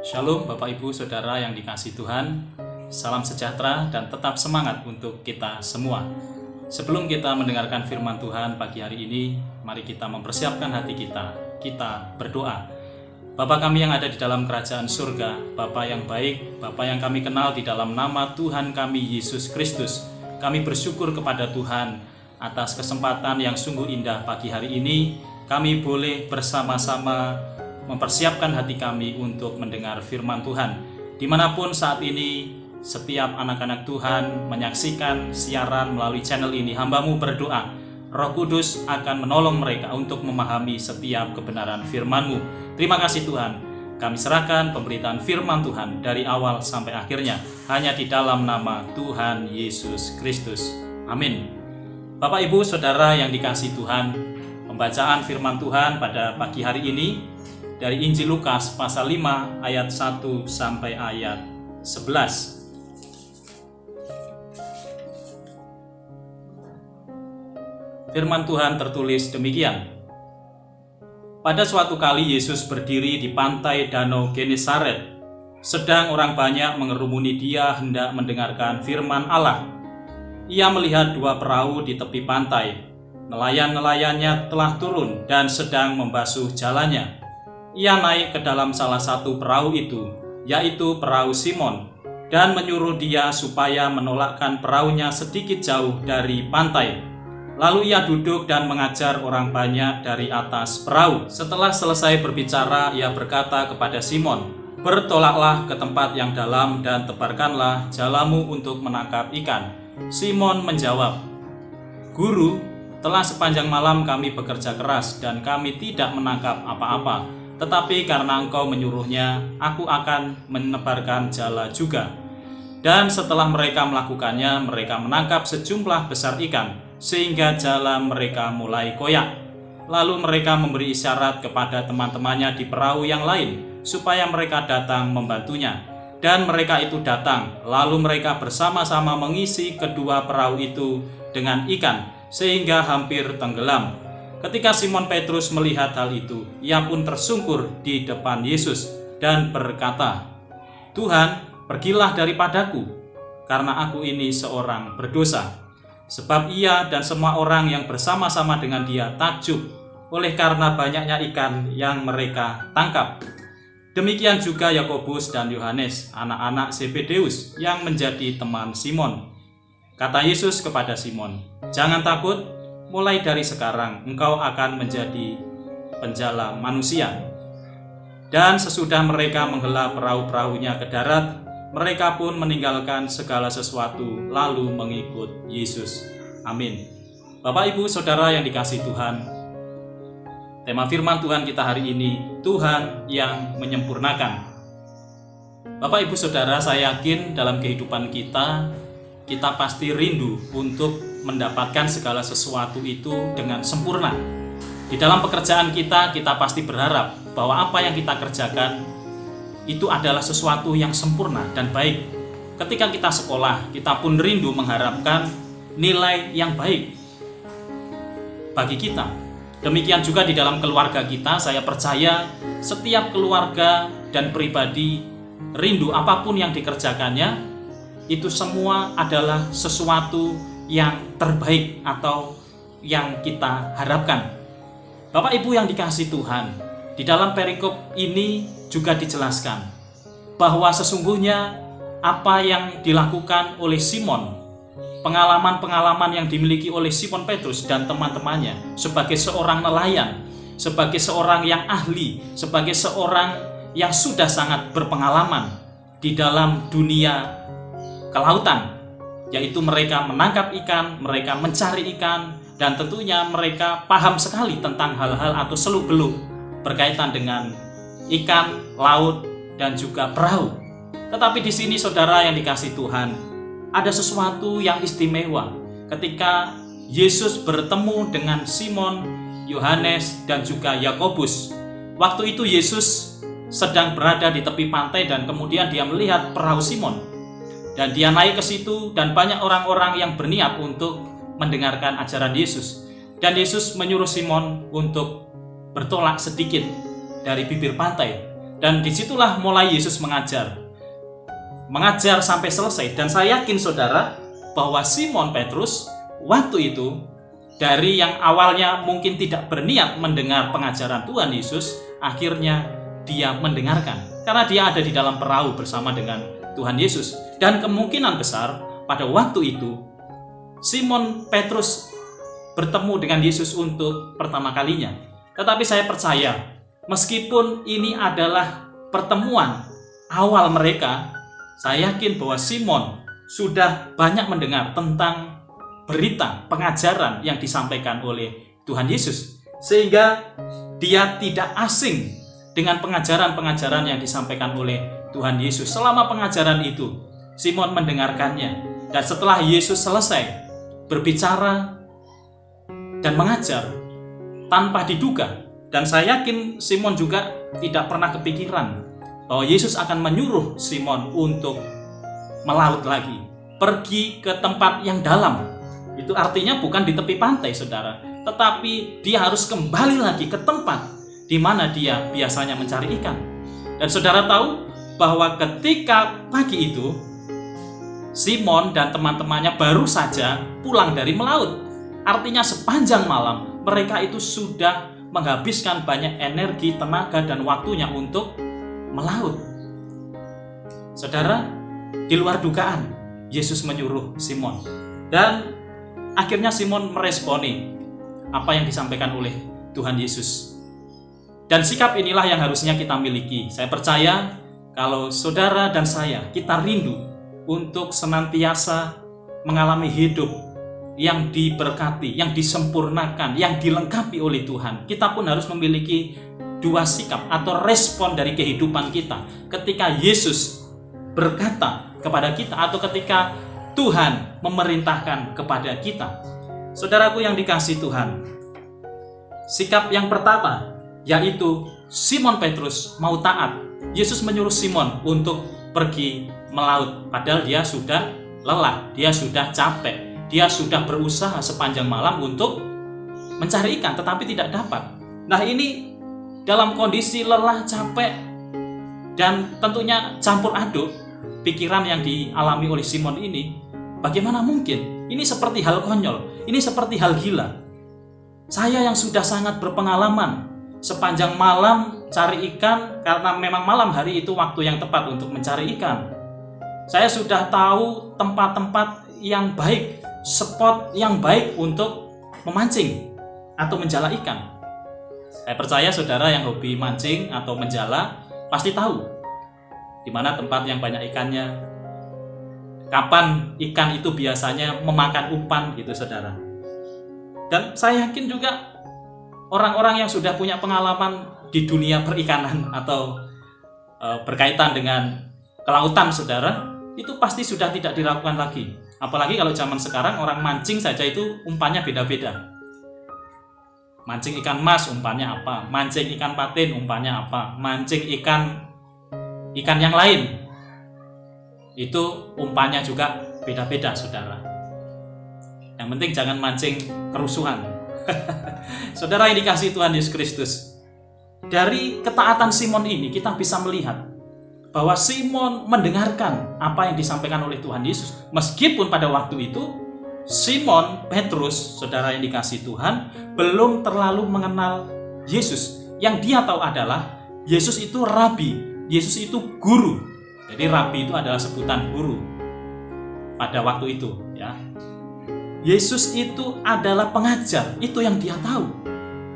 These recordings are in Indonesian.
Shalom Bapak Ibu Saudara yang dikasihi Tuhan. Salam sejahtera dan tetap semangat untuk kita semua. Sebelum kita mendengarkan firman Tuhan pagi hari ini, mari kita mempersiapkan hati kita. Kita berdoa. Bapa kami yang ada di dalam kerajaan surga, Bapa yang baik, Bapa yang kami kenal di dalam nama Tuhan kami Yesus Kristus. Kami bersyukur kepada Tuhan atas kesempatan yang sungguh indah pagi hari ini. Kami boleh bersama-sama mempersiapkan hati kami untuk mendengar firman Tuhan. Dimanapun saat ini setiap anak-anak Tuhan menyaksikan siaran melalui channel ini, hamba-Mu berdoa, Roh Kudus akan menolong mereka untuk memahami setiap kebenaran firman-Mu. Terima kasih Tuhan, kami serahkan pemberitaan firman Tuhan dari awal sampai akhirnya hanya di dalam nama Tuhan Yesus Kristus. Amin. Bapak Ibu Saudara yang dikasihi Tuhan, pembacaan firman Tuhan pada pagi hari ini dari Injil Lukas pasal 5 ayat 1 sampai ayat 11. Firman Tuhan tertulis demikian. Pada suatu kali Yesus berdiri di pantai Danau Genesaret. Sedang orang banyak mengerumuni Dia hendak mendengarkan firman Allah. Ia melihat dua perahu di tepi pantai. Nelayan-nelayannya telah turun dan sedang membasuh jalannya. Ia naik ke dalam salah satu perahu itu, yaitu perahu Simon, dan menyuruh dia supaya menolakkan perahunya sedikit jauh dari pantai. Lalu ia duduk dan mengajar orang banyak dari atas perahu. Setelah selesai berbicara, ia berkata kepada Simon, "Bertolaklah ke tempat yang dalam dan tebarkanlah jalamu untuk menangkap ikan." Simon menjawab, "Guru, telah sepanjang malam kami bekerja keras dan kami tidak menangkap apa-apa. Tetapi karena Engkau menyuruhnya, aku akan menebarkan jala juga." Dan setelah mereka melakukannya, mereka menangkap sejumlah besar ikan, sehingga jala mereka mulai koyak. Lalu mereka memberi isyarat kepada teman-temannya di perahu yang lain, supaya mereka datang membantunya. Dan mereka itu datang, lalu mereka bersama-sama mengisi kedua perahu itu dengan ikan, sehingga hampir tenggelam. Ketika Simon Petrus melihat hal itu, ia pun tersungkur di depan Yesus dan berkata, "Tuhan, pergilah daripadaku, karena aku ini seorang berdosa." Sebab ia dan semua orang yang bersama-sama dengan dia takjub oleh karena banyaknya ikan yang mereka tangkap. Demikian juga Yakobus dan Yohanes, anak-anak Zebedeus yang menjadi teman Simon. Kata Yesus kepada Simon, "Jangan takut, mulai dari sekarang engkau akan menjadi penjala manusia." Dan sesudah mereka menghela perahu-perahunya ke darat, mereka pun meninggalkan segala sesuatu lalu mengikut Yesus. Amin. Bapak Ibu Saudara yang dikasihi Tuhan, tema firman Tuhan kita hari ini, Tuhan yang menyempurnakan. Bapak Ibu Saudara, saya yakin dalam kehidupan kita pasti rindu untuk mendapatkan segala sesuatu itu dengan sempurna. Di dalam pekerjaan kita pasti berharap bahwa apa yang kita kerjakan itu adalah sesuatu yang sempurna dan baik. Ketika kita sekolah, kita pun rindu mengharapkan nilai yang baik bagi kita. Demikian juga di dalam keluarga kita, saya percaya setiap keluarga dan pribadi rindu apapun yang dikerjakannya, itu semua adalah sesuatu yang terbaik atau yang kita harapkan. Bapak Ibu yang dikasihi Tuhan, di dalam perikop ini juga dijelaskan bahwa sesungguhnya apa yang dilakukan oleh Simon, pengalaman-pengalaman yang dimiliki oleh Simon Petrus dan teman-temannya sebagai seorang nelayan, sebagai seorang yang ahli, sebagai seorang yang sudah sangat berpengalaman di dalam dunia kelautan, yaitu mereka menangkap ikan, mereka mencari ikan, dan tentunya mereka paham sekali tentang hal-hal atau seluk-beluk berkaitan dengan ikan, laut, dan juga perahu. Tetapi di sini saudara yang dikasihi Tuhan, ada sesuatu yang istimewa ketika Yesus bertemu dengan Simon, Yohanes, dan juga Yakobus. Waktu itu Yesus sedang berada di tepi pantai dan kemudian dia melihat perahu Simon. Dan dia naik ke situ dan banyak orang-orang yang berniat untuk mendengarkan ajaran Yesus. Dan Yesus menyuruh Simon untuk bertolak sedikit dari bibir pantai. Dan disitulah mulai Yesus mengajar sampai selesai. Dan saya yakin saudara bahwa Simon Petrus waktu itu, dari yang awalnya mungkin tidak berniat mendengar pengajaran Tuhan Yesus, akhirnya dia mendengarkan. Karena dia ada di dalam perahu bersama dengan Tuhan Yesus. Dan kemungkinan besar pada waktu itu Simon Petrus bertemu dengan Yesus untuk pertama kalinya. Tetapi saya percaya, meskipun ini adalah pertemuan awal mereka, saya yakin bahwa Simon sudah banyak mendengar tentang berita, pengajaran yang disampaikan oleh Tuhan Yesus. Sehingga dia tidak asing dengan pengajaran-pengajaran yang disampaikan oleh Tuhan Yesus. Selama pengajaran itu, Simon mendengarkannya. Dan setelah Yesus selesai berbicara dan mengajar tanpa diduga, dan saya yakin Simon juga tidak pernah kepikiran bahwa Yesus akan menyuruh Simon untuk melaut lagi, pergi ke tempat yang dalam. Itu artinya bukan di tepi pantai, saudara, tetapi dia harus kembali lagi ke tempat di mana dia biasanya mencari ikan. Dan saudara tahu bahwa ketika pagi itu Simon dan teman-temannya baru saja pulang dari melaut. Artinya sepanjang malam mereka itu sudah menghabiskan banyak energi, tenaga, dan waktunya untuk melaut. Saudara, di luar dugaan Yesus menyuruh Simon, dan akhirnya Simon meresponi apa yang disampaikan oleh Tuhan Yesus. Dan sikap inilah yang harusnya kita miliki. Saya percaya kalau saudara dan saya, kita rindu untuk senantiasa mengalami hidup yang diberkati, yang disempurnakan, yang dilengkapi oleh Tuhan. Kita pun harus memiliki dua sikap atau respon dari kehidupan kita ketika Yesus berkata kepada kita atau ketika Tuhan memerintahkan kepada kita. Saudaraku yang dikasihi Tuhan, sikap yang pertama yaitu Simon Petrus mau taat. Yesus menyuruh Simon untuk pergi melaut, padahal dia sudah lelah, dia sudah capek, dia sudah berusaha sepanjang malam untuk mencari ikan tetapi tidak dapat. Nah, ini dalam kondisi lelah, capek, dan tentunya campur aduk pikiran yang dialami oleh Simon ini. Bagaimana mungkin? Ini seperti hal konyol, ini seperti hal gila. Saya yang sudah sangat berpengalaman sepanjang malam cari ikan, karena memang malam hari itu waktu yang tepat untuk mencari ikan. Saya sudah tahu tempat-tempat yang baik, spot yang baik untuk memancing atau menjala ikan. Saya percaya saudara yang hobi mancing atau menjala pasti tahu di mana tempat yang banyak ikannya, kapan ikan itu biasanya memakan umpan gitu, saudara. Dan saya yakin juga orang-orang yang sudah punya pengalaman di dunia perikanan atau berkaitan dengan kelautan, saudara, itu pasti sudah tidak dilakukan lagi. Apalagi kalau zaman sekarang orang mancing saja itu umpannya beda-beda. Mancing ikan mas umpannya apa, mancing ikan patin umpannya apa, mancing ikan yang lain itu umpannya juga beda-beda, saudara. Yang penting jangan mancing kerusuhan. Saudara yang dikasihi Tuhan Yesus Kristus, dari ketaatan Simon ini kita bisa melihat bahwa Simon mendengarkan apa yang disampaikan oleh Tuhan Yesus. Meskipun pada waktu itu Simon Petrus, saudara yang dikasihi Tuhan, belum terlalu mengenal Yesus. Yang dia tahu adalah Yesus itu rabi, Yesus itu guru. Jadi rabi itu adalah sebutan guru pada waktu itu, ya. Yesus itu adalah pengajar, itu yang dia tahu.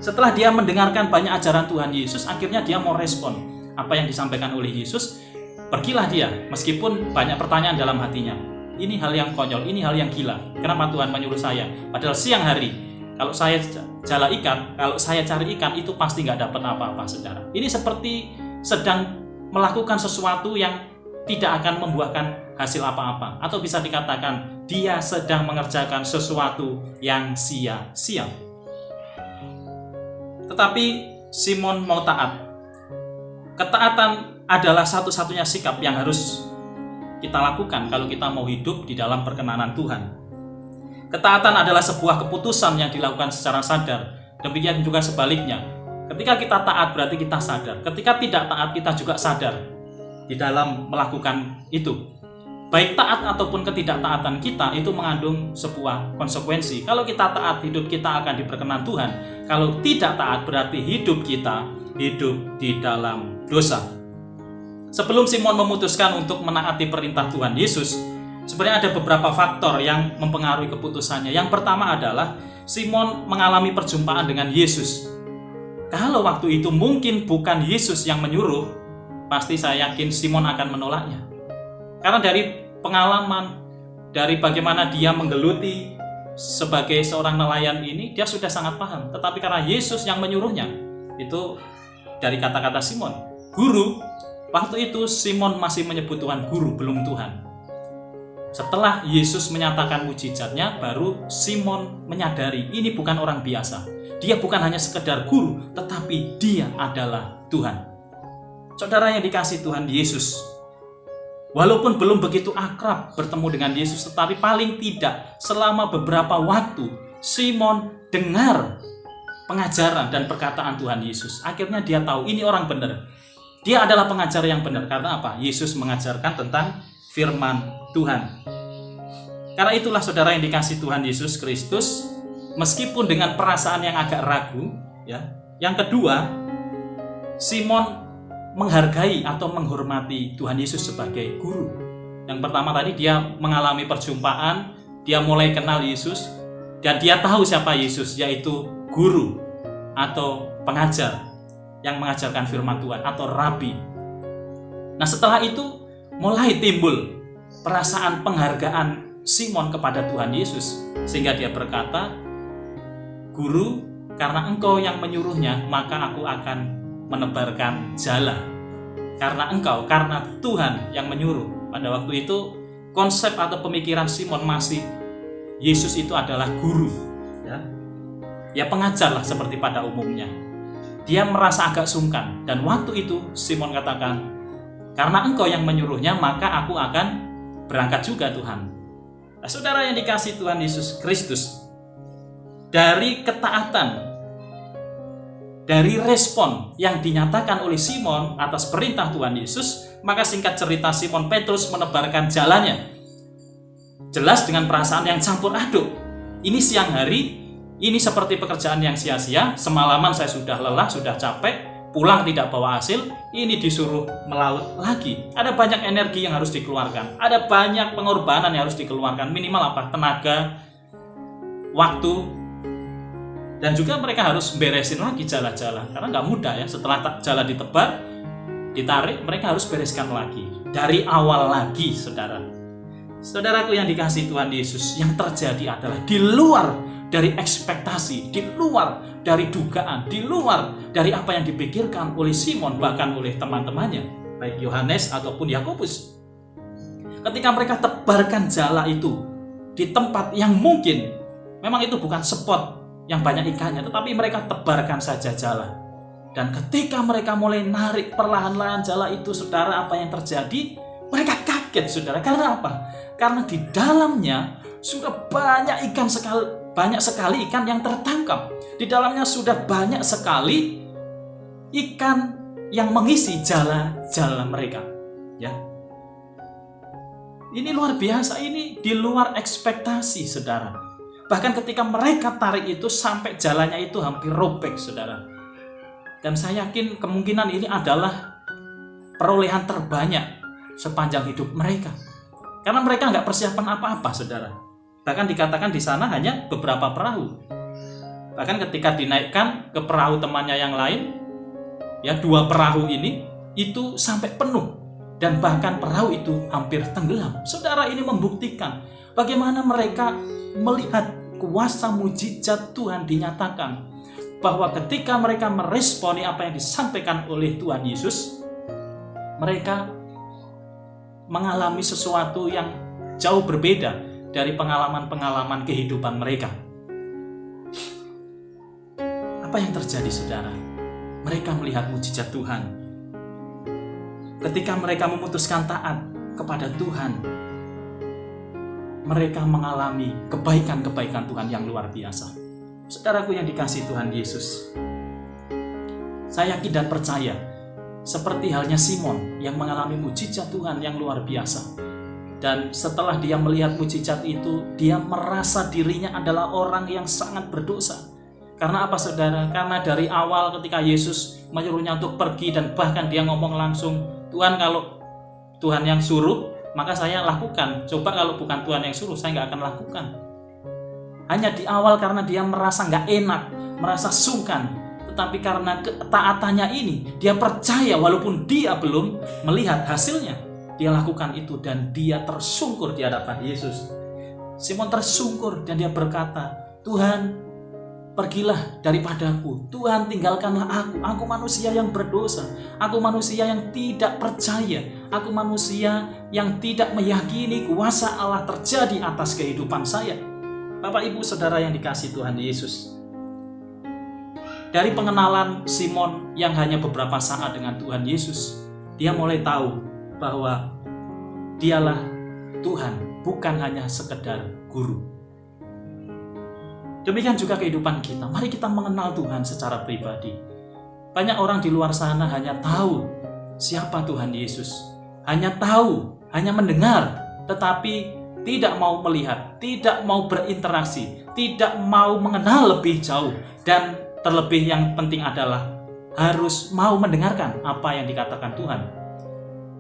Setelah dia mendengarkan banyak ajaran Tuhan Yesus, akhirnya dia mau respon apa yang disampaikan oleh Yesus. Pergilah dia, meskipun banyak pertanyaan dalam hatinya. Ini hal yang konyol, ini hal yang gila. Kenapa Tuhan menyuruh saya? Padahal siang hari, kalau saya jala ikan, kalau saya cari ikan, itu pasti nggak dapat apa-apa, saudara. Ini seperti sedang melakukan sesuatu yang tidak akan membuahkan hasil apa-apa. Atau bisa dikatakan, dia sedang mengerjakan sesuatu yang sia-sia. Tetapi Simon mau taat. Ketaatan adalah satu-satunya sikap yang harus kita lakukan kalau kita mau hidup di dalam perkenanan Tuhan. Ketaatan adalah sebuah keputusan yang dilakukan secara sadar. Demikian juga sebaliknya. Ketika kita taat berarti kita sadar. Ketika tidak taat kita juga sadar di dalam melakukan itu. Baik taat ataupun ketidaktaatan kita itu mengandung sebuah konsekuensi. Kalau kita taat, hidup kita akan diperkenan Tuhan. Kalau tidak taat berarti hidup kita hidup di dalam dosa. Sebelum Simon memutuskan untuk menaati perintah Tuhan Yesus, sebenarnya ada beberapa faktor yang mempengaruhi keputusannya. Yang pertama adalah Simon mengalami perjumpaan dengan Yesus. Kalau waktu itu mungkin bukan Yesus yang menyuruh, pasti saya yakin Simon akan menolaknya. Karena dari pengalaman, dari bagaimana dia menggeluti sebagai seorang nelayan ini, dia sudah sangat paham. Tetapi karena Yesus yang menyuruhnya, itu dari kata-kata Simon, guru. Waktu itu Simon masih menyebut Tuhan guru, belum Tuhan. Setelah Yesus menyatakan mujizatnya, baru Simon menyadari ini bukan orang biasa. Dia bukan hanya sekedar guru, tetapi dia adalah Tuhan. Saudara yang dikasihi Tuhan Yesus, walaupun belum begitu akrab bertemu dengan Yesus, tetapi paling tidak selama beberapa waktu Simon dengar pengajaran dan perkataan Tuhan Yesus. Akhirnya dia tahu ini orang benar. Dia adalah pengajar yang benar. Karena apa? Yesus mengajarkan tentang firman Tuhan. Karena itulah saudara yang dikasihi Tuhan Yesus Kristus, meskipun dengan perasaan yang agak ragu, ya. Yang kedua, Simon menghargai atau menghormati Tuhan Yesus sebagai guru. Yang pertama tadi dia mengalami perjumpaan, dia mulai kenal Yesus, dan dia tahu siapa Yesus, yaitu guru atau pengajar yang mengajarkan firman Tuhan atau rabi. Nah, setelah itu mulai timbul perasaan penghargaan Simon kepada Tuhan Yesus, sehingga dia berkata, "Guru, karena engkau yang menyuruhnya, maka aku akan menebarkan jala." Karena engkau, karena Tuhan yang menyuruh. Pada waktu itu konsep atau pemikiran Simon masih Yesus itu adalah guru, ya pengajar lah seperti pada umumnya. Dia merasa agak sungkan, dan waktu itu Simon katakan, "Karena engkau yang menyuruhnya, maka aku akan berangkat juga Tuhan." Nah, saudara yang dikasihi Tuhan Yesus Kristus, dari ketaatan, dari respon yang dinyatakan oleh Simon atas perintah Tuhan Yesus, maka singkat cerita Simon Petrus menebarkan jalannya. Jelas dengan perasaan yang campur aduk. Ini siang hari, ini seperti pekerjaan yang sia-sia. Semalaman saya sudah lelah, sudah capek, pulang tidak bawa hasil, ini disuruh melaut lagi. Ada banyak energi yang harus dikeluarkan, ada banyak pengorbanan yang harus dikeluarkan. Minimal apa? Tenaga, waktu, dan juga mereka harus beresin lagi jala-jala. Karena nggak mudah ya, setelah jala ditebar, ditarik, mereka harus bereskan lagi. Dari awal lagi, saudara. Saudaraku yang dikasihi Tuhan Yesus, yang terjadi adalah di luar dari ekspektasi, di luar dari dugaan, di luar dari apa yang dipikirkan oleh Simon, bahkan oleh teman-temannya, baik Yohanes ataupun Yakobus. Ketika mereka tebarkan jala itu di tempat yang mungkin memang itu bukan spot yang banyak ikannya, tetapi mereka tebarkan saja jala. Dan ketika mereka mulai narik perlahan-lahan jala itu, saudara, apa yang terjadi? Mereka kaget, saudara. Karena apa? Karena di dalamnya sudah banyak sekali ikan yang tertangkap. Di dalamnya sudah banyak sekali ikan yang mengisi jala-jala mereka. Ya, ini luar biasa, ini di luar ekspektasi, saudara. Bahkan ketika mereka tarik itu sampai jalannya itu hampir robek, saudara. Dan saya yakin kemungkinan ini adalah perolehan terbanyak sepanjang hidup mereka. Karena mereka nggak persiapan apa-apa, saudara. Bahkan dikatakan di sana hanya beberapa perahu. Bahkan ketika dinaikkan ke perahu temannya yang lain, ya 2 perahu ini itu sampai penuh. Dan bahkan perahu itu hampir tenggelam. Saudara, ini membuktikan bagaimana mereka melihat kuasa mujizat Tuhan dinyatakan. Bahwa ketika mereka meresponi apa yang disampaikan oleh Tuhan Yesus, mereka mengalami sesuatu yang jauh berbeda dari pengalaman-pengalaman kehidupan mereka. Apa yang terjadi, saudara? Mereka melihat mujizat Tuhan. Ketika mereka memutuskan taat kepada Tuhan, mereka mengalami kebaikan-kebaikan Tuhan yang luar biasa. Saudaraku yang dikasihi Tuhan Yesus, Saya yakin dan percaya, seperti halnya Simon yang mengalami mujizat Tuhan yang luar biasa. Dan setelah dia melihat mujizat itu, dia merasa dirinya adalah orang yang sangat berdosa. Karena apa saudara? Karena dari awal ketika Yesus menyuruhnya untuk pergi, dan bahkan dia ngomong langsung, Tuhan, kalau Tuhan yang suruh, maka saya lakukan. Coba kalau bukan Tuhan yang suruh, saya nggak akan lakukan. Hanya di awal karena dia merasa nggak enak, merasa sungkan. Tetapi karena ketaatannya ini, dia percaya walaupun dia belum melihat hasilnya. Dia lakukan itu dan dia tersungkur di hadapan Yesus. Simon tersungkur dan dia berkata, Tuhan, pergilah daripadaku. Tuhan, tinggalkanlah aku. Aku manusia yang berdosa. Aku manusia yang tidak percaya. Aku manusia yang tidak meyakini kuasa Allah terjadi atas kehidupan saya. Bapak, Ibu, Saudara yang dikasihi Tuhan Yesus. Dari pengenalan Simon yang hanya beberapa saat dengan Tuhan Yesus, dia mulai tahu bahwa dialah Tuhan, bukan hanya sekedar guru. Demikian juga kehidupan kita. Mari kita mengenal Tuhan secara pribadi. Banyak orang di luar sana hanya tahu siapa Tuhan Yesus, hanya tahu, hanya mendengar, tetapi tidak mau melihat, tidak mau berinteraksi, tidak mau mengenal lebih jauh, dan terlebih yang penting adalah harus mau mendengarkan apa yang dikatakan Tuhan.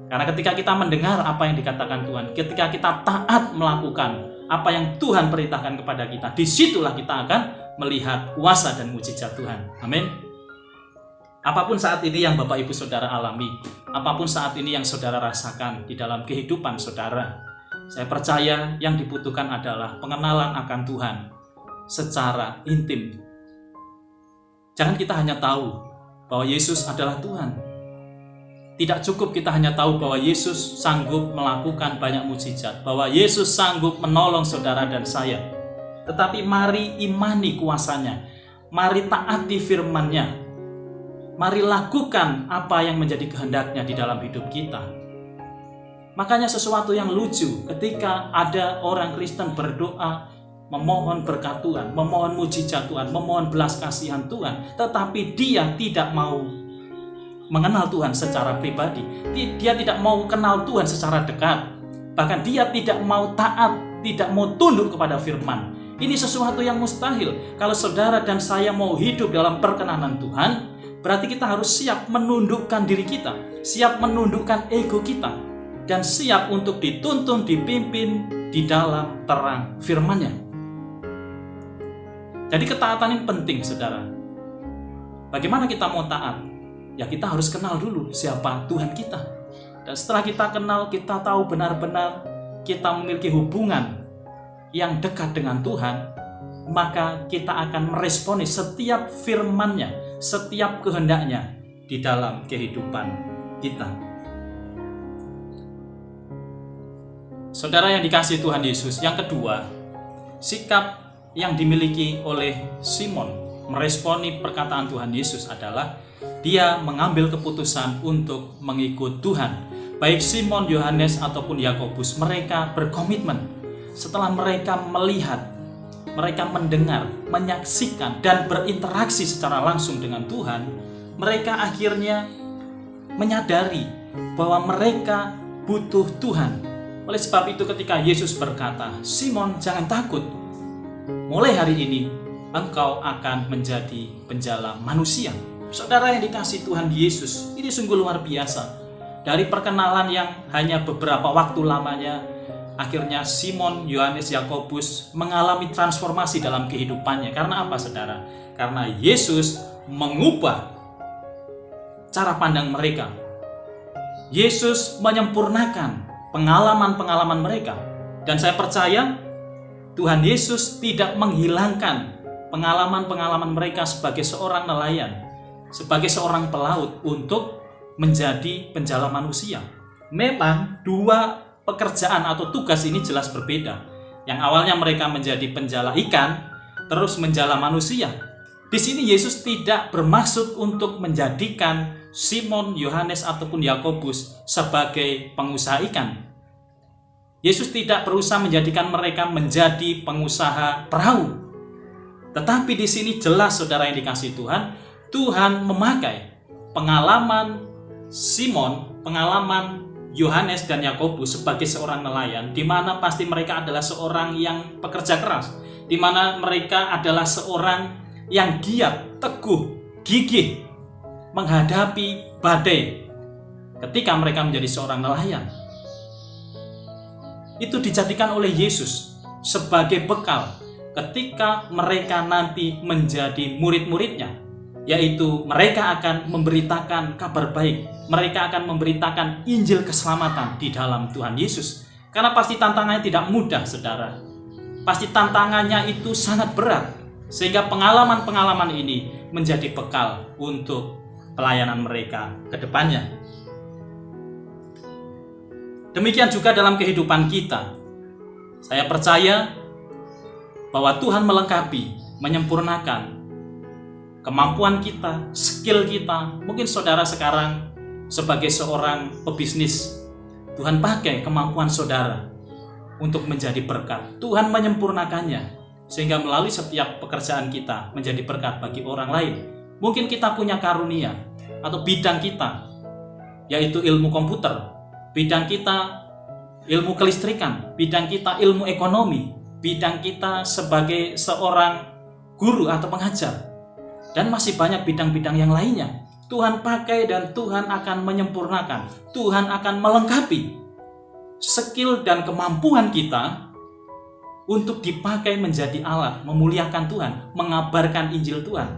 Karena ketika kita mendengar apa yang dikatakan Tuhan, ketika kita taat melakukan apa yang Tuhan perintahkan kepada kita, disitulah kita akan melihat kuasa dan mujizat Tuhan. Amin. Apapun saat ini yang Bapak Ibu Saudara alami, apapun saat ini yang saudara rasakan di dalam kehidupan saudara, saya percaya yang dibutuhkan adalah pengenalan akan Tuhan secara intim. Jangan kita hanya tahu bahwa Yesus adalah Tuhan. Tidak cukup kita hanya tahu bahwa Yesus sanggup melakukan banyak mujizat, bahwa Yesus sanggup menolong saudara dan saya. Tetapi mari imani kuasanya, mari taati firman-Nya, mari lakukan apa yang menjadi kehendaknya di dalam hidup kita. Makanya sesuatu yang lucu ketika ada orang Kristen berdoa, memohon berkat Tuhan, memohon mujizat Tuhan, memohon belas kasihan Tuhan, tetapi dia tidak mau mengenal Tuhan secara pribadi. Dia tidak mau kenal Tuhan secara dekat. Bahkan dia tidak mau taat, tidak mau tunduk kepada firman. Ini sesuatu yang mustahil. Kalau saudara dan saya mau hidup dalam perkenanan Tuhan, berarti kita harus siap menundukkan diri kita, siap menundukkan ego kita, dan siap untuk dituntun, dipimpin di dalam terang firman-Nya. Jadi ketaatan ini penting, saudara. Bagaimana kita mau taat? Ya kita harus kenal dulu siapa Tuhan kita. Dan setelah kita kenal, kita tahu benar-benar kita memiliki hubungan yang dekat dengan Tuhan, maka kita akan meresponi setiap firman-Nya, setiap kehendak-Nya di dalam kehidupan kita. Saudara yang dikasihi Tuhan Yesus, yang kedua, sikap yang dimiliki oleh Simon meresponi perkataan Tuhan Yesus adalah dia mengambil keputusan untuk mengikut Tuhan. Baik Simon, Yohanes, ataupun Yakobus, mereka berkomitmen. Setelah mereka melihat, mereka mendengar, menyaksikan, dan berinteraksi secara langsung dengan Tuhan, mereka akhirnya menyadari bahwa mereka butuh Tuhan. Oleh sebab itu ketika Yesus berkata, Simon, jangan takut. Mulai hari ini, engkau akan menjadi penjala manusia. Saudara yang dikasihi Tuhan Yesus, ini sungguh luar biasa. Dari perkenalan yang hanya beberapa waktu lamanya, akhirnya Simon, Yohanes, Yakobus mengalami transformasi dalam kehidupannya. Karena apa, saudara? Karena Yesus mengubah cara pandang mereka. Yesus menyempurnakan pengalaman-pengalaman mereka. Dan saya percaya Tuhan Yesus tidak menghilangkan pengalaman-pengalaman mereka sebagai seorang nelayan, sebagai seorang pelaut untuk menjadi penjala manusia. Memang dua pekerjaan atau tugas ini jelas berbeda. Yang awalnya mereka menjadi penjala ikan, terus menjala manusia. Di sini Yesus tidak bermaksud untuk menjadikan Simon, Yohanes, ataupun Yakobus sebagai pengusaha ikan. Yesus tidak berusaha menjadikan mereka menjadi pengusaha perahu. Tetapi di sini jelas, saudara yang dikasihi Tuhan, Tuhan memakai pengalaman Simon, pengalaman Yohanes dan Yakobus sebagai seorang nelayan, di mana pasti mereka adalah seorang yang pekerja keras, di mana mereka adalah seorang yang giat, teguh, gigih menghadapi badai ketika mereka menjadi seorang nelayan. Itu dijadikan oleh Yesus sebagai bekal ketika mereka nanti menjadi murid-muridnya, yaitu mereka akan memberitakan kabar baik, mereka akan memberitakan Injil keselamatan di dalam Tuhan Yesus. Karena pasti tantangannya tidak mudah, saudara. Pasti tantangannya itu sangat berat, sehingga pengalaman-pengalaman ini menjadi bekal untuk pelayanan mereka ke depannya. Demikian juga dalam kehidupan kita. Saya percaya bahwa Tuhan melengkapi, menyempurnakan kemampuan kita, skill kita. Mungkin saudara sekarang sebagai seorang pebisnis, Tuhan pakai kemampuan saudara untuk menjadi berkat. Tuhan menyempurnakannya sehingga melalui setiap pekerjaan kita menjadi berkat bagi orang lain. Mungkin kita punya karunia atau bidang kita, yaitu ilmu komputer, bidang kita ilmu kelistrikan, bidang kita ilmu ekonomi, bidang kita sebagai seorang guru atau pengajar, dan masih banyak bidang-bidang yang lainnya. Tuhan pakai dan Tuhan akan menyempurnakan, Tuhan akan melengkapi skill dan kemampuan kita untuk dipakai menjadi alat memuliakan Tuhan, mengabarkan Injil Tuhan,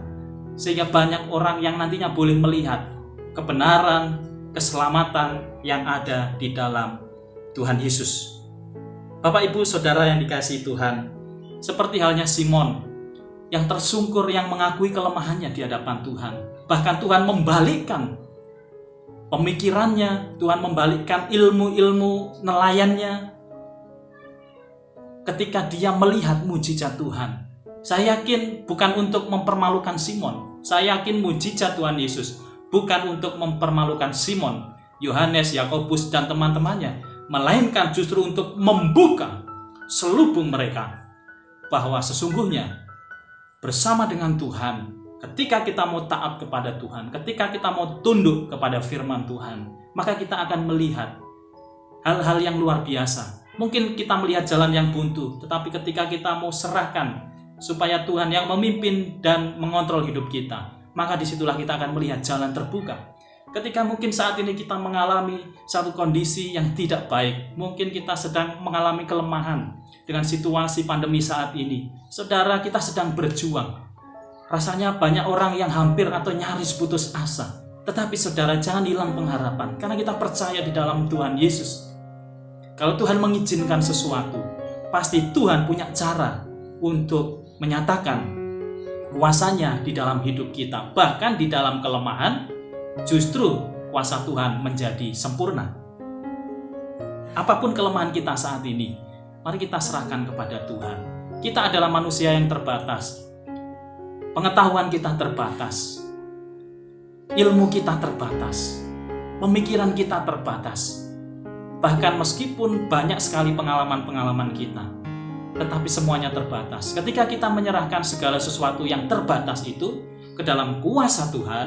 sehingga banyak orang yang nantinya boleh melihat kebenaran, keselamatan yang ada di dalam Tuhan Yesus. Bapak, Ibu, Saudara yang dikasihi Tuhan, seperti halnya Simon yang tersungkur, yang mengakui kelemahannya di hadapan Tuhan. Bahkan Tuhan membalikkan pemikirannya, Tuhan membalikkan ilmu-ilmu nelayannya ketika dia melihat mujizat Tuhan. Saya yakin bukan untuk mempermalukan Simon. Saya yakin mujizat Tuhan Yesus bukan untuk mempermalukan Simon, Yohanes, Yakobus, dan teman-temannya, melainkan justru untuk membuka selubung mereka bahwa sesungguhnya bersama dengan Tuhan, ketika kita mau taat kepada Tuhan, ketika kita mau tunduk kepada firman Tuhan, maka kita akan melihat hal-hal yang luar biasa. Mungkin kita melihat jalan yang buntu, tetapi ketika kita mau serahkan supaya Tuhan yang memimpin dan mengontrol hidup kita, maka disitulah kita akan melihat jalan terbuka. Ketika mungkin saat ini kita mengalami satu kondisi yang tidak baik, mungkin kita sedang mengalami kelemahan dengan situasi pandemi saat ini. Saudara, kita sedang berjuang. Rasanya banyak orang yang hampir atau nyaris putus asa. Tetapi saudara, jangan hilang pengharapan, karena kita percaya di dalam Tuhan Yesus. Kalau Tuhan mengizinkan sesuatu, pasti Tuhan punya cara untuk menyatakan kuasanya di dalam hidup kita. Bahkan di dalam kelemahan, justru kuasa Tuhan menjadi sempurna. Apapun kelemahan kita saat ini, mari kita serahkan kepada Tuhan. Kita adalah manusia yang terbatas. Pengetahuan kita terbatas. Ilmu kita terbatas. Pemikiran kita terbatas. Bahkan meskipun banyak sekali pengalaman-pengalaman kita, tetapi semuanya terbatas. Ketika kita menyerahkan segala sesuatu yang terbatas itu ke dalam kuasa Tuhan,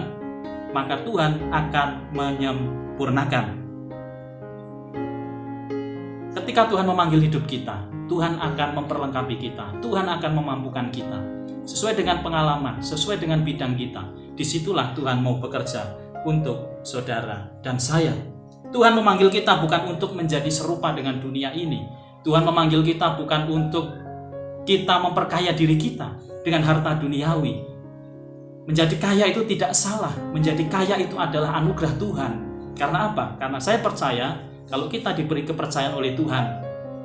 maka Tuhan akan menyempurnakan. Ketika Tuhan memanggil hidup kita, Tuhan akan memperlengkapi kita, Tuhan akan memampukan kita sesuai dengan pengalaman, sesuai dengan bidang kita. Disitulah Tuhan mau bekerja untuk saudara dan saya. Tuhan memanggil kita bukan untuk menjadi serupa dengan dunia ini. Tuhan memanggil kita bukan untuk kita memperkaya diri kita dengan harta duniawi. Menjadi kaya itu tidak salah. Menjadi kaya itu adalah anugerah Tuhan. Karena apa? Karena saya percaya kalau kita diberi kepercayaan oleh Tuhan,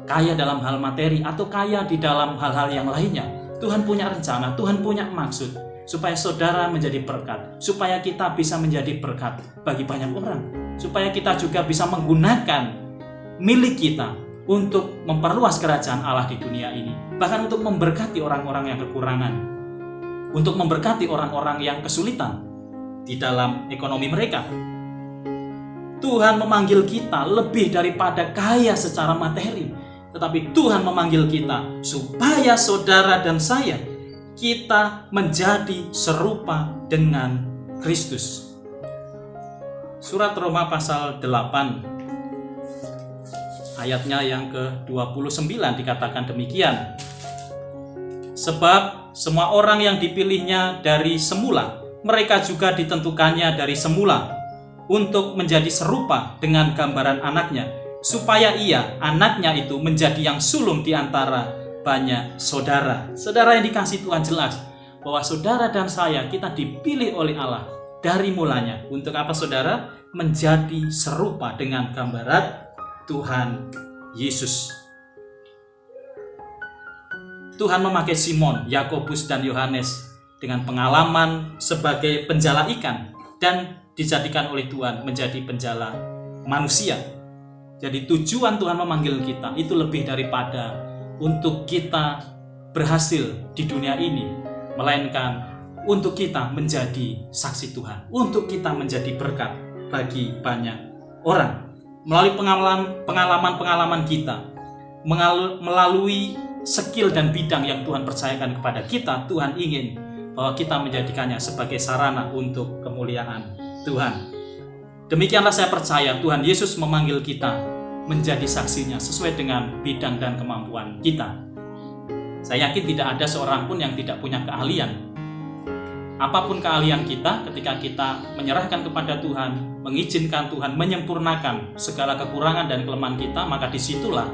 kaya dalam hal materi atau kaya di dalam hal-hal yang lainnya, Tuhan punya rencana, Tuhan punya maksud supaya saudara menjadi berkat, supaya kita bisa menjadi berkat bagi banyak orang, supaya kita juga bisa menggunakan milik kita untuk memperluas kerajaan Allah di dunia ini, bahkan untuk memberkati orang-orang yang kekurangan, untuk memberkati orang-orang yang kesulitan di dalam ekonomi mereka. Tuhan memanggil kita lebih daripada kaya secara materi, tetapi Tuhan memanggil kita supaya saudara dan saya, kita menjadi serupa dengan Kristus. Surat Roma pasal 8 ayatnya yang ke-29 dikatakan demikian. Sebab semua orang yang dipilihnya dari semula, mereka juga ditentukannya dari semula untuk menjadi serupa dengan gambaran anaknya, supaya ia, anaknya itu, menjadi yang sulung di antara banyak saudara. Saudara yang dikasihi Tuhan, jelas bahwa saudara dan saya, kita dipilih oleh Allah dari mulanya. Untuk apa saudara? Menjadi serupa dengan gambaran Tuhan Yesus. Tuhan memakai Simon, Yakobus, dan Yohanes dengan pengalaman sebagai penjala ikan dan dijadikan oleh Tuhan menjadi penjala manusia. Jadi tujuan Tuhan memanggil kita itu lebih daripada untuk kita berhasil di dunia ini, melainkan untuk kita menjadi saksi Tuhan, untuk kita menjadi berkat bagi banyak orang. Melalui pengalaman-pengalaman kita, melalui skill dan bidang yang Tuhan percayakan kepada kita, Tuhan ingin bahwa kita menjadikannya sebagai sarana untuk kemuliaan Tuhan. Demikianlah saya percaya Tuhan Yesus memanggil kita menjadi saksinya sesuai dengan bidang dan kemampuan kita. Saya yakin tidak ada seorang pun yang tidak punya keahlian. Apapun keahlian kita, ketika kita menyerahkan kepada Tuhan, mengizinkan Tuhan menyempurnakan segala kekurangan dan kelemahan kita, maka disitulah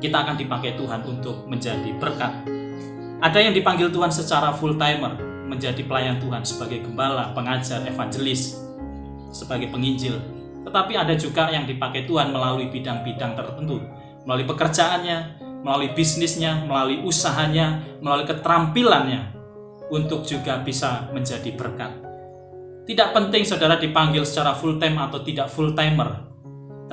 kita akan dipakai Tuhan untuk menjadi berkat. Ada yang dipanggil Tuhan secara full timer, menjadi pelayan Tuhan sebagai gembala, pengajar, evangelis, sebagai penginjil. Tetapi ada juga yang dipakai Tuhan melalui bidang-bidang tertentu, melalui pekerjaannya, melalui bisnisnya, melalui usahanya, melalui keterampilannya, untuk juga bisa menjadi berkat. Tidak penting saudara dipanggil secara full time atau tidak full timer,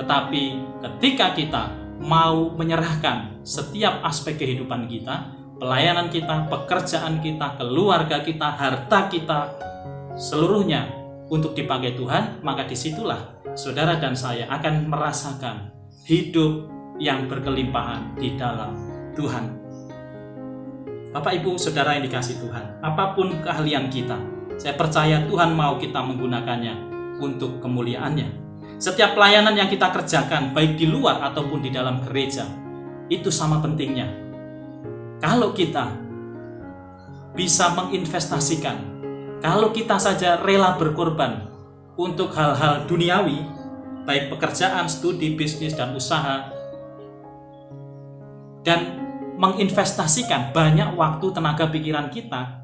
tetapi ketika kita mau menyerahkan setiap aspek kehidupan kita, pelayanan kita, pekerjaan kita, keluarga kita, harta kita, seluruhnya untuk dipakai Tuhan, maka disitulah saudara dan saya akan merasakan hidup yang berkelimpahan di dalam Tuhan. Bapak, Ibu, saudara yang dikasihi Tuhan, apapun keahlian kita, saya percaya Tuhan mau kita menggunakannya untuk kemuliaan-Nya. Setiap pelayanan yang kita kerjakan, baik di luar ataupun di dalam gereja, itu sama pentingnya. Kalau kita bisa menginvestasikan, kalau kita saja rela berkorban untuk hal-hal duniawi, baik pekerjaan, studi, bisnis, dan usaha, dan menginvestasikan banyak waktu, tenaga, pikiran kita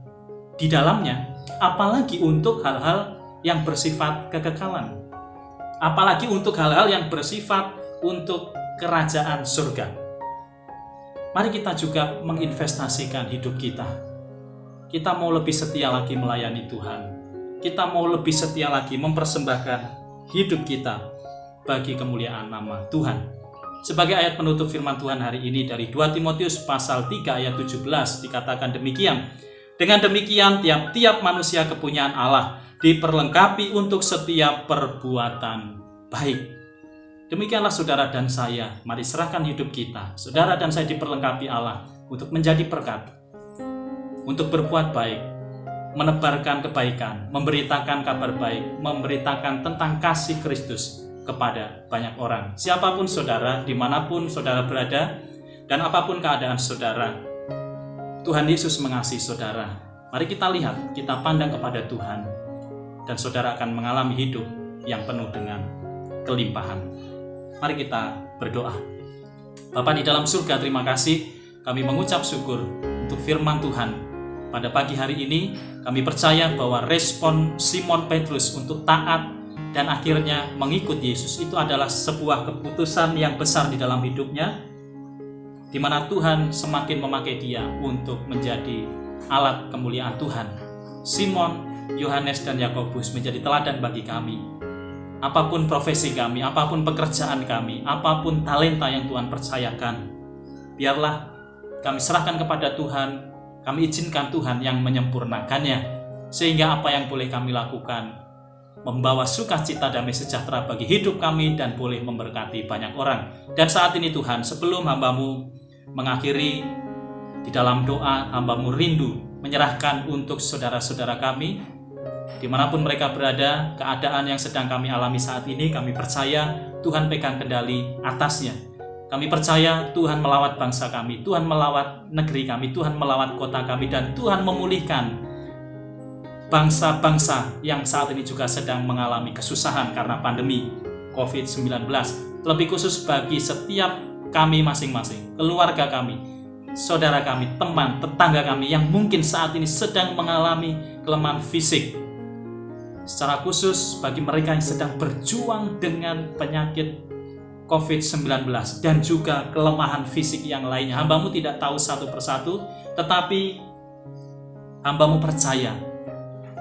di dalamnya, apalagi untuk hal-hal yang bersifat kekekalan, apalagi untuk hal-hal yang bersifat untuk kerajaan surga. Mari kita juga menginvestasikan hidup kita. Kita mau lebih setia lagi melayani Tuhan. Kita mau lebih setia lagi mempersembahkan hidup kita bagi kemuliaan nama Tuhan. Sebagai ayat penutup firman Tuhan hari ini dari 2 Timotius pasal 3 ayat 17 dikatakan demikian. Dengan demikian tiap-tiap manusia kepunyaan Allah diperlengkapi untuk setiap perbuatan baik. Demikianlah saudara dan saya, mari serahkan hidup kita. Saudara dan saya diperlengkapi Allah untuk menjadi berkat, untuk berbuat baik, menebarkan kebaikan, memberitakan kabar baik, memberitakan tentang kasih Kristus kepada banyak orang. Siapapun saudara, dimanapun saudara berada, dan apapun keadaan saudara, Tuhan Yesus mengasihi saudara. Mari kita lihat, kita pandang kepada Tuhan, dan saudara akan mengalami hidup yang penuh dengan kelimpahan. Mari kita berdoa. Bapa di dalam surga, terima kasih, kami mengucap syukur untuk firman Tuhan. Pada pagi hari ini, kami percaya bahwa respon Simon Petrus untuk taat dan akhirnya mengikut Yesus itu adalah sebuah keputusan yang besar di dalam hidupnya, di mana Tuhan semakin memakai dia untuk menjadi alat kemuliaan Tuhan. Simon, Yohanes, dan Yakobus menjadi teladan bagi kami. Apapun profesi kami, apapun pekerjaan kami, apapun talenta yang Tuhan percayakan, biarlah kami serahkan kepada Tuhan, kami izinkan Tuhan yang menyempurnakannya, sehingga apa yang boleh kami lakukan membawa sukacita, damai sejahtera bagi hidup kami dan boleh memberkati banyak orang. Dan saat ini Tuhan, sebelum hamba-Mu mengakhiri di dalam doa, hamba-Mu rindu menyerahkan untuk saudara-saudara kami Dimanapun mereka berada, keadaan yang sedang kami alami saat ini, kami percaya Tuhan pegang kendali atasnya. Kami percaya Tuhan melawat bangsa kami, Tuhan melawat negeri kami, Tuhan melawat kota kami, dan Tuhan memulihkan bangsa-bangsa yang saat ini juga sedang mengalami kesusahan karena pandemi COVID-19. Lebih khusus bagi setiap kami masing-masing, keluarga kami, saudara kami, teman, tetangga kami yang mungkin saat ini sedang mengalami kelemahan fisik. Secara khusus bagi mereka yang sedang berjuang dengan penyakit COVID-19 dan juga kelemahan fisik yang lainnya. Hamba-Mu tidak tahu satu persatu, tetapi hamba-Mu percaya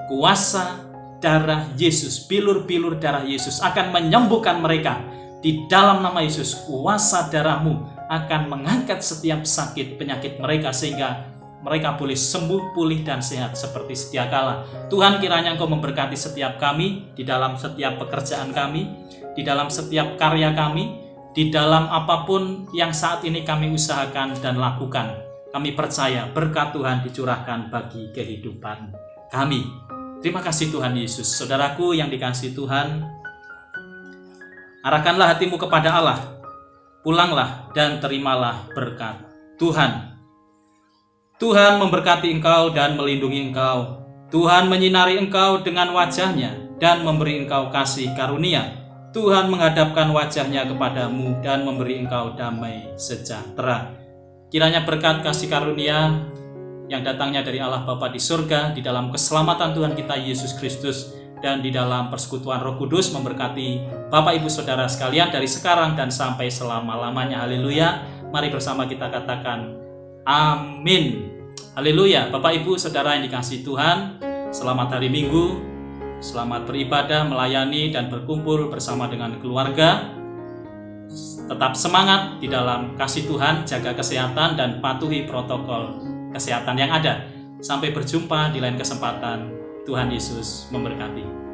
kuasa darah Yesus, bilur-bilur darah Yesus akan menyembuhkan mereka. Di dalam nama Yesus, kuasa darah-Mu akan mengangkat setiap sakit penyakit mereka sehingga mereka boleh sembuh, pulih, dan sehat seperti sedia kala. Tuhan, kiranya Engkau memberkati setiap kami di dalam setiap pekerjaan kami, di dalam setiap karya kami, di dalam apapun yang saat ini kami usahakan dan lakukan. Kami percaya berkat Tuhan dicurahkan bagi kehidupan kami. Terima kasih Tuhan Yesus. Saudaraku yang dikasihi Tuhan, arahkanlah hatimu kepada Allah. Pulanglah dan terimalah berkat Tuhan. Tuhan memberkati engkau dan melindungi engkau. Tuhan menyinari engkau dengan wajahnya dan memberi engkau kasih karunia. Tuhan menghadapkan wajahnya kepadamu dan memberi engkau damai sejahtera. Kiranya berkat kasih karunia yang datangnya dari Allah Bapa di surga, di dalam keselamatan Tuhan kita Yesus Kristus, dan di dalam persekutuan Roh Kudus memberkati Bapak Ibu Saudara sekalian dari sekarang dan sampai selama-lamanya. Haleluya. Mari bersama kita katakan amin. Haleluya. Bapak Ibu Saudara yang dikasihi Tuhan, selamat hari Minggu, selamat beribadah, melayani dan berkumpul bersama dengan keluarga. Tetap semangat di dalam kasih Tuhan, jaga kesehatan dan patuhi protokol kesehatan yang ada. Sampai berjumpa di lain kesempatan. Tuhan Yesus memberkati.